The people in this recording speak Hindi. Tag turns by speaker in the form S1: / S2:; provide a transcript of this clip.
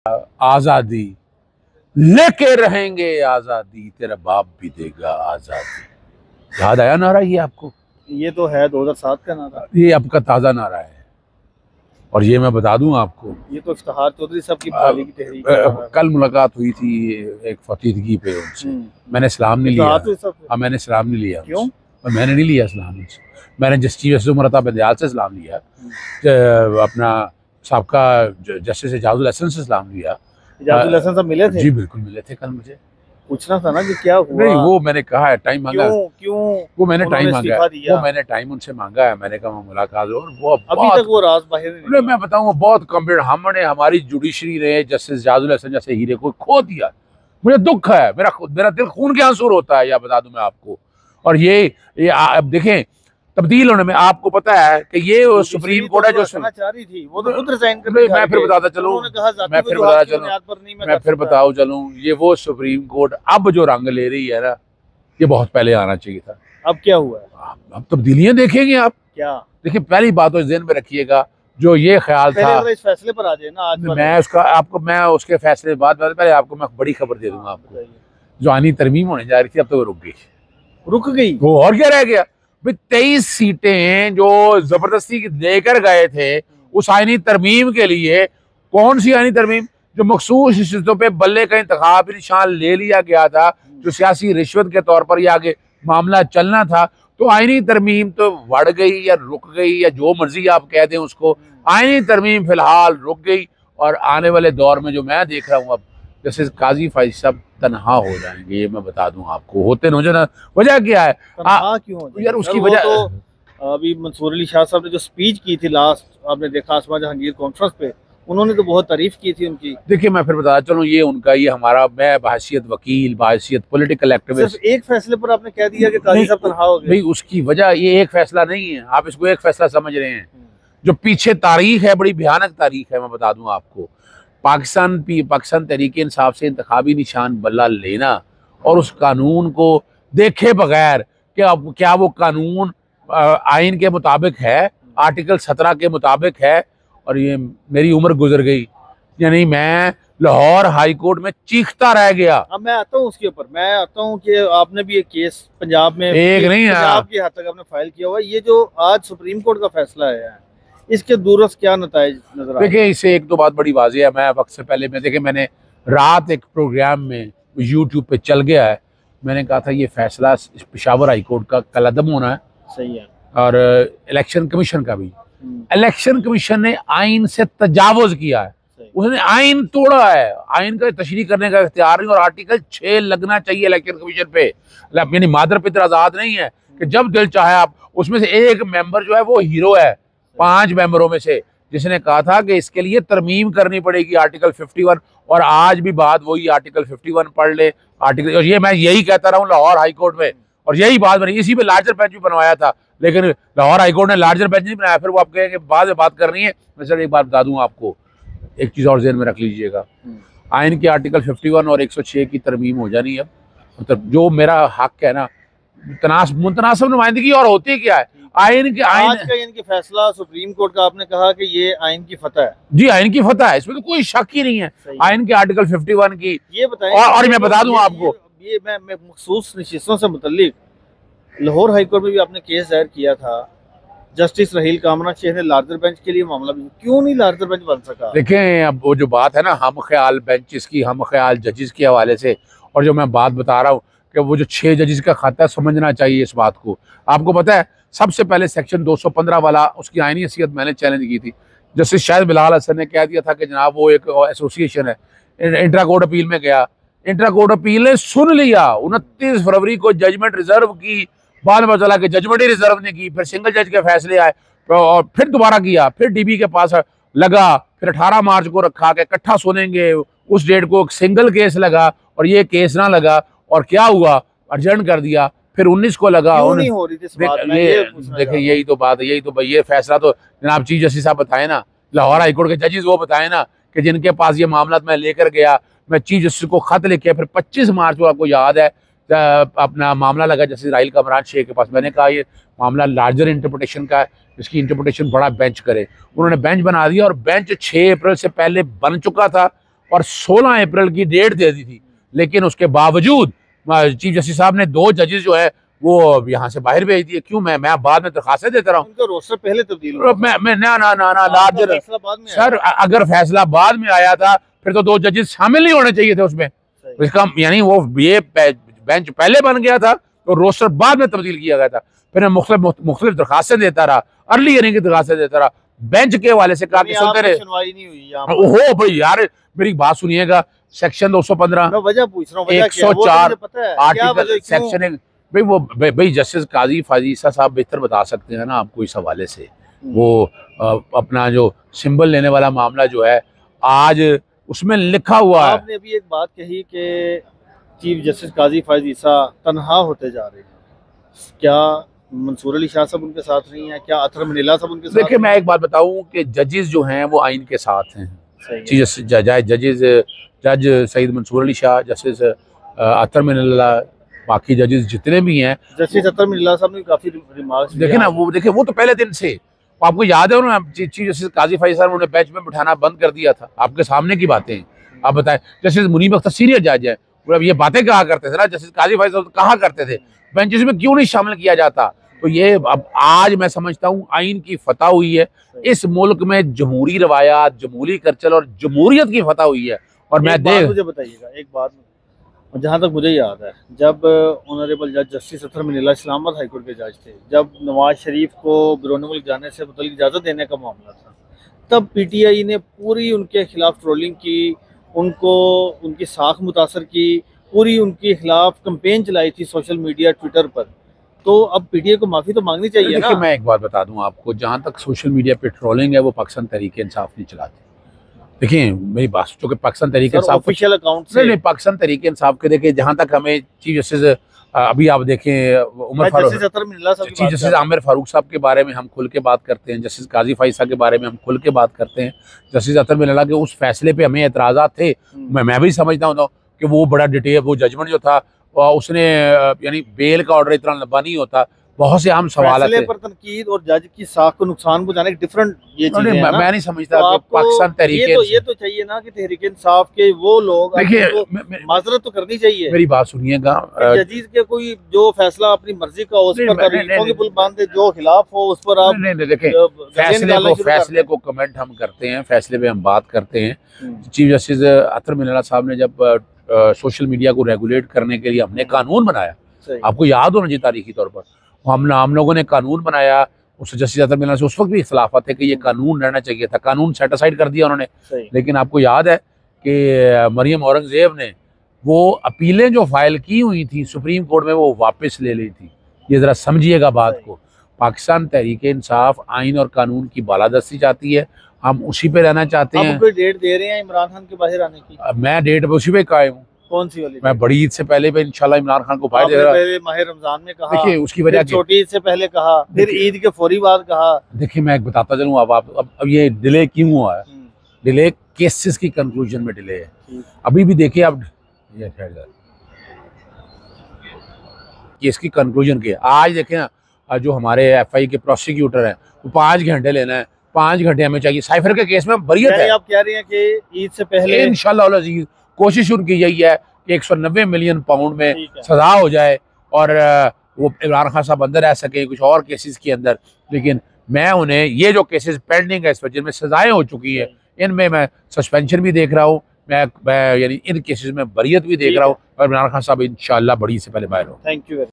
S1: आजादी लेके रहेंगे, आजादी तेरा बाप भी देगा आजादी। याद आया नारा ये आपको?
S2: ये तो है 2007 का नारा,
S1: ये आपका ताज़ा नारा है। और ये मैं बता दूं आपको,
S2: ये तो इफ्तिखार चौधरी साहब की बहाली की तहरीक।
S1: कल मुलाकात हुई थी एक फकीरगी पे उनसे, मैंने सलाम नहीं लिया। हाँ, मैंने सलाम नहीं लिया।
S2: क्यों?
S1: मैंने नहीं लिया सलाम उनसे। मैंने जस्टिस उमरता बंदयाल से सलाम लिया, अपना साबका जस्टिस एजाजुल हसन से सलाम लिया।
S2: एजाजुल हसन साहब मिले थे?
S1: जी बिल्कुल मिले थे। कल मुझे
S2: पूछना था ना कि क्या हुआ।
S1: नहीं, वो मैंने कहा है, टाइम मांगा।
S2: क्यों
S1: वो मैंने टाइम मांगा है,
S2: वो
S1: मैंने टाइम उनसे मांगा है। मैंने कहा मुलाकात हो, और वो
S2: अभी तक वो राज बाहर नहीं।
S1: मैं बताऊँ, बहुत कम्प्लीट हमने, हमारी जुडिशरी ने जस्टिस एजाजुल हसन जैसे हीरे को खो दिया। मुझे दुख है, मेरा दिल खून के आंसू होता है, या बता दूं मैं आपको। और ये अब देखें तब्दील होने में, आपको पता है कि ये सुप्रीम कोर्ट है जो
S2: चाह रही थी, वो तो खुद रिजाइन कर।
S1: मैं फिर बताता चलूं, मैं फिर बताऊं चलूं, ये वो सुप्रीम कोर्ट अब जो रंग ले रही है ना, ये बहुत पहले आना चाहिए था।
S2: अब क्या हुआ है?
S1: अब तब्दीलियां देखेंगे आप।
S2: क्या
S1: देखिए, पहली बात तो ज़हन में रखिएगा, जो ये ख्याल था,
S2: इस फैसले पर आ जाए ना आज
S1: मैं उसके फैसले बाद पहले आपको मैं बड़ी खबर दे दूंगा आपको। जो आनी तरमीम होने जा रही थी, अब तो वो रुक गई। वो और क्या रह गया? 23 सीटें जो जबरदस्ती लेकर गए थे उस आईनी तरमीम के लिए। कौन सी आईनी तरमीम? जो मखसूस हिस्सों पे बल्ले का इंतखाबी निशान ले लिया गया था, जो सियासी रिश्वत के तौर पर ये आगे मामला चलना था। तो आईनी तरमीम तो बढ़ गई या रुक गई, या जो मर्जी आप कह दें उसको, आईनी तरमीम फिलहाल रुक गई। और आने वाले दौर में जो मैं देख रहा हूँ, अब जैसे काजी फाइज साहब तनहा हो जाएंगे, ये मैं बता दूं आपको। होते न ना, वजह क्या है?
S2: क्यों
S1: यार उसकी वजह
S2: तो अभी मंसूर अली शाह साहब ने जो स्पीच की थी लास्ट, आपने देखा आसमा जहांगीर कॉन्फ्रेंस पे, उन्होंने तो बहुत तारीफ की थी उनकी।
S1: देखिए, मैं फिर बताता चलूं, ये उनका, ये हमारा, मैं बहैसियत वकील, बहैसियत पॉलिटिकल एक्टिविस्ट,
S2: सिर्फ एक फैसले पर आपने कह दिया कि काजी साहब तनहा हो गए।
S1: भाई उसकी वजह, ये एक फैसला नहीं है, आप इसको एक फैसला समझ रहे हैं। जो पीछे तारीख है, बड़ी भयानक तारीख है। मैं बता दूं आपको, पाकिस्तान तहरीक इंसाफ से इंतखाबी निशान बल्ला लेना और उस कानून को देखे बगैर क्या वो कानून आइन के मुताबिक है, आर्टिकल 17 के मुताबिक है। और ये मेरी उम्र गुजर गई, यानी मैं लाहौर हाई कोर्ट में चीखता रह गया।
S2: अब मैं आता हूँ उसके ऊपर, मैं आता हूँ कि आपने भी एक केस पंजाब में,
S1: एक नहीं है,
S2: पंजाब की हद तक आपने फाइल किया हुआ है। ये जो आज सुप्रीम कोर्ट का फैसला है, इसके दूरस क्या नताइज नजर आए?
S1: देखिए, इससे एक तो बात बड़ी वाज़ेह है। मैं वक्त से पहले मैंने रात एक प्रोग्राम में यूट्यूब पे चल गया है, मैंने कहा था ये फैसला पेशावर हाई कोर्ट का कलअदम होना है।
S2: सही है।
S1: और इलेक्शन कमीशन का भी। इलेक्शन कमीशन ने आइन से तजावुज किया है, उसने आइन तोड़ा है। आइन का तशरीह करने का इख्तियार नहीं, और आर्टिकल 6 लगना चाहिए इलेक्शन कमीशन पे। यानी मादर पितर आज़ाद नहीं है कि जब दिल चाहे आप। उसमें से एक मेंबर जो है वो हीरो है 5 मेंबरों में से, जिसने कहा था कि इसके लिए तरमीम करनी पड़ेगी आर्टिकल 51। और आज भी बात वही, आर्टिकल 51 पढ़ ले आर्टिकल। और ये मैं यही कहता रहा हूँ लाहौर हाई कोर्ट में, और यही बात बनी। इसी पे लार्जर बेंच भी बनवाया था, लेकिन लाहौर हाई कोर्ट ने लार्जर बेंच नहीं बनाया। फिर वो आप कहेंगे बाद में बात करनी है। मैं सर एक बात बता दूं आपको, एक चीज़ और ज़हन में रख लीजिएगा, आइन के आर्टिकल 51 और 106 की तरमीम हो जानी है। मतलब जो मेरा हक है ना, मुतनासिब नुमाइंदगी। और होती क्या है, आइन का
S2: इनकी फैसला सुप्रीम कोर्ट का, आपने कहा कि ये आइन की फतह है।
S1: जी, आइन की फतह है, इसमें तो कोई शक ही नहीं है। आइन के आर्टिकल 51 की।
S2: ये बताएं,
S1: और मैं बता दूं आपको,
S2: ये मैं मखसूस नशिस्तों से मुतल्लिक लाहौर हाई कोर्ट में भी आपने केस दायर किया था। जस्टिस रहील कामरा शेख ने लार्जर बेंच के लिए मामला भी, क्यों नहीं लार्जर बेंच बन सका?
S1: देखें, अब वो जो बात है ना हम ख्याल बेंचेस की, हम ख्याल जजेस के हवाले से, और जो मैं बात बता रहा हूँ कि वो जो 6 जजेस का खाता, समझना चाहिए इस बात को। आपको पता है, सबसे पहले सेक्शन 215 वाला, उसकी आईनी हैसियत मैंने चैलेंज की थी। जस्टिस शायद बिलाल हसन ने कह दिया था कि जनाब वो एक एसोसिएशन है। इंट्रा कोर्ट अपील में गया, इंट्रा कोर्ट अपील ने सुन लिया। 29 फरवरी को जजमेंट रिजर्व की, बाद में चला कि जजमेंट ही रिजर्व ने की। फिर सिंगल जज के फैसले आए, और फिर दोबारा किया, फिर डीबी के पास लगा। फिर 18 मार्च को रखा कि इकट्ठा सुनेंगे, उस डेट को सिंगल केस लगा, और ये केस ना लगा। और क्या हुआ, अर्जेंट कर दिया। फिर 19 को लगा।
S2: नहीं हो रही थी
S1: देखिए, यही तो बात है, यही तो ये फैसला तो जनाब चीफ जस्टिस साहब बताए ना, लाहौर हाई कोर्ट के जजेस वो बताए ना, कि जिनके पास ये मामला मैं लेकर गया, मैं चीफ जस्टिस को खत लिखे। फिर 25 मार्च को, आपको याद है, अपना मामला लगा जस्टिस राहील कामरान शेख के पास। मैंने कहा ये मामला लार्जर इंटरप्रिटेशन का है, इसकी इंटरप्रिटेशन बड़ा बेंच करे। उन्होंने बेंच बना दिया, और बेंच 6 अप्रैल से पहले बन चुका था, और 16 अप्रैल की डेट दे दी थी, लेकिन उसके बावजूद चीफ जस्टिस साहब ने 2 जजेस जो है वो यहाँ से बाहर भेज दिए। क्यों? मैं बाद में दरखास्तें देता रहा हूँ।
S2: उनका रोस्टर पहले तब्दील हुआ।
S1: मैं ना लार्जर सर, अगर फैसला बाद में आया था फिर तो 2 जजेस शामिल नहीं होने चाहिए थे उसमें। इसका यानी वो ये बेंच पहले बन गया था तो रोस्टर बाद में तब्दील किया गया था। फिर मैं मुख्तलिफ दरखास्तें देता रहा, अर्ली हियरिंग की दरखास्तें देता रहा, बेंच के हवाले से कहा कि सुनते रहे।
S2: सुनवाई नहीं हुई
S1: हो भाई यार, मेरी बात सुनिएगा। सेक्शन 215
S2: वजह पूछ रहा हूं,
S1: 104 आर्टिकल सेक्शन भाई वो भाई जस्टिस काजी फाजीसा साहब बेहतर बता सकते हैं ना आपको इस हवाले से। वो अपना जो सिंबल लेने वाला मामला जो है आज उसमें लिखा हुआ है।
S2: आपने अभी एक बात कही कि चीफ जस्टिस काजी फाजीसा तनहा होते जा रहे हैं, क्या मंसूर अली शाह साहब उनके साथ नहीं है? क्या अतर मनीला साहब उनके साथ?
S1: देखिए मैं एक बात बताऊं कि जजेस जो हैं वो आइन के साथ हैं। जज सईद मंसूर अली शाह, जस्टिस अतर मनीला, बाकी जजेस जितने भी हैं,
S2: जस्टिस अतर मनीला साहब ने काफी रिमार्क्स
S1: देखे ना, वो तो पहले दिन से आपको याद है उन्होंने चीफ जस्टिस काजी फाइज साहब उन्होंने बेंच में बिठाना बंद कर दिया था। आपके सामने की बातें हैं, आप बताएं। जस्टिस मुनीब अख्तर सीनियर जज है, अब ये बातें कहा करते थे ना जस्टिस काजी फाइज साहब कहा करते थे, बेंचेस में क्यों नहीं शामिल किया जाता? तो ये अब आज मैं समझता हूँ आइन की फतह हुई है इस मुल्क में, जमहूरी रवायात, जमहूरी कल्चर और जमहूरियत की फतह हुई है। और मैं
S2: मुझे बताइएगा एक बात, जहाँ तक मुझे याद है, जब ऑनरेबल जज जस्टिस अतर मनीला इस्लामाबाद हाई कोर्ट के जज थे, जब नवाज शरीफ को बैरून मुल्क जाने से मुतल्लिक इजाज़त देने का मामला था, तब PTI ने पूरी उनके खिलाफ ट्रोलिंग की, उनको उनकी साख मुतासर की, पूरी उनके खिलाफ कंपेन चलाई थी सोशल मीडिया, ट्विटर पर। तो अब PTI को माफ़ी तो मांगनी चाहिए ना?
S1: मैं एक बात बता दूं आपको, जहाँ तक सोशल मीडिया पे ट्रोलिंग है वो पाकिस्तान तहरीक इंसाफ नहीं चलाती। देखिए मेरी बात, चूँकि पाकिस्तान तहरीक इंसाफ
S2: ऑफिशियल अकाउंट से
S1: नहीं, पाकिस्तान तहरीक इंसाफ के देखिए, जहाँ तक हमें चीफ जस्टिस अभी आप देखें उमर फारूक, चीफ जस्टिस आमिर फारूक साहब के बारे में हम खुल के बात करते हैं, जस्टिस काजी फाइसा के बारे में हम खुल के बात करते हैं, जस्टिस अतर मनीला के उस फैसले पे हमें एतराज़ात थे। मैं भी समझता हूँ कि वो बड़ा डिटेल, वो जजमेंट जो था उसने यानी बेल का ऑर्डर इतना लंबा नहीं होता, बहुत से अहम सवाल थे।
S2: पर तनकीद और जज की साख को नुकसान पहुंचाने डिफरेंट ये चीजें हैं ना?
S1: मैं नहीं समझता कि पाकिस्तान तहरीक
S2: ये तो चाहिए ना कि तहरीक इंसाफ के वो लोग, देखिए माजरत तो करनी चाहिए।
S1: मेरी बात सुनिएगा,
S2: जजीज के कोई जो फैसला अपनी मर्जी का उस पर तारीफों की पुल बांधे, जो खिलाफ हो उस पर आप
S1: नहीं देखें, फैसले को कमेंट हम करते हैं, फैसले पे हम बात करते हैं। चीफ जस्टिस अतर मनीला साहब ने जब सोशल मीडिया को रेगुलेट करने के लिए हमने कानून बनाया, आपको याद होना चाहिए तारीखी तौर पर, हम लोगों ने कानून बनाया, उस जस्टिस अतर मनीला से उस वक्त भी इख्तलाफात थे कि ये कानून रहना चाहिए था, कानून सेट असाइड कर दिया उन्होंने। लेकिन आपको याद है कि मरियम औरंगजेब ने वो अपीलें जो फाइल की हुई थी सुप्रीम कोर्ट में वो वापस ले ली थी। ये ज़रा समझिएगा बात को। पाकिस्तान तहरीक इंसाफ आइन और कानून की बालादस्ती चाहती है, हम उसी पे रहना चाहते हैं।
S2: कोई डेट दे रहे हैं इमरान खान के बाहर आने की?
S1: मैं डेट उसी पे कायम हूँ।
S2: कौन सी वाली? मैं
S1: बड़ी ईद से पहले पे इंशाल्लाह इमरान खान को बाहर दे रहा है।
S2: माह रमजान में कहा,
S1: देखिए उसकी वजह
S2: छोटी ईद से पहले कहा, फिर ईद के फौरी बाद कहा।
S1: देखिए मैं एक बताता चलूँ अब ये डिले क्यों हुआ है? डिले केसेस की कंक्लूजन में डिले है। अभी भी देखिए अब केस की कंक्लूजन की आज देखें ना, जो हमारे FI के प्रोसिक्यूटर हैं वो 5 घंटे लेना है, 5 घंटे हमें चाहिए। साइफर के केस में बरियत है।
S2: आप कह रहे हैं कि ईद से पहले
S1: इंशाल्लाह अज़ीज़ कोशिश उनकी यही है कि 190 मिलियन पाउंड में सजा हो जाए और वो इमरान खान साहब अंदर रह सके कुछ और केसेस के अंदर। लेकिन मैं उन्हें ये जो केसेस पेंडिंग है इस वजह में सजाएं हो चुकी है, इनमें मैं सस्पेंशन भी देख रहा हूँ, मैं यानी इन केसेस में बरियत भी देख रहा हूँ और इमरान खान साहब इंशाल्लाह बड़ी से पहले बाहर हो।
S2: Thank you.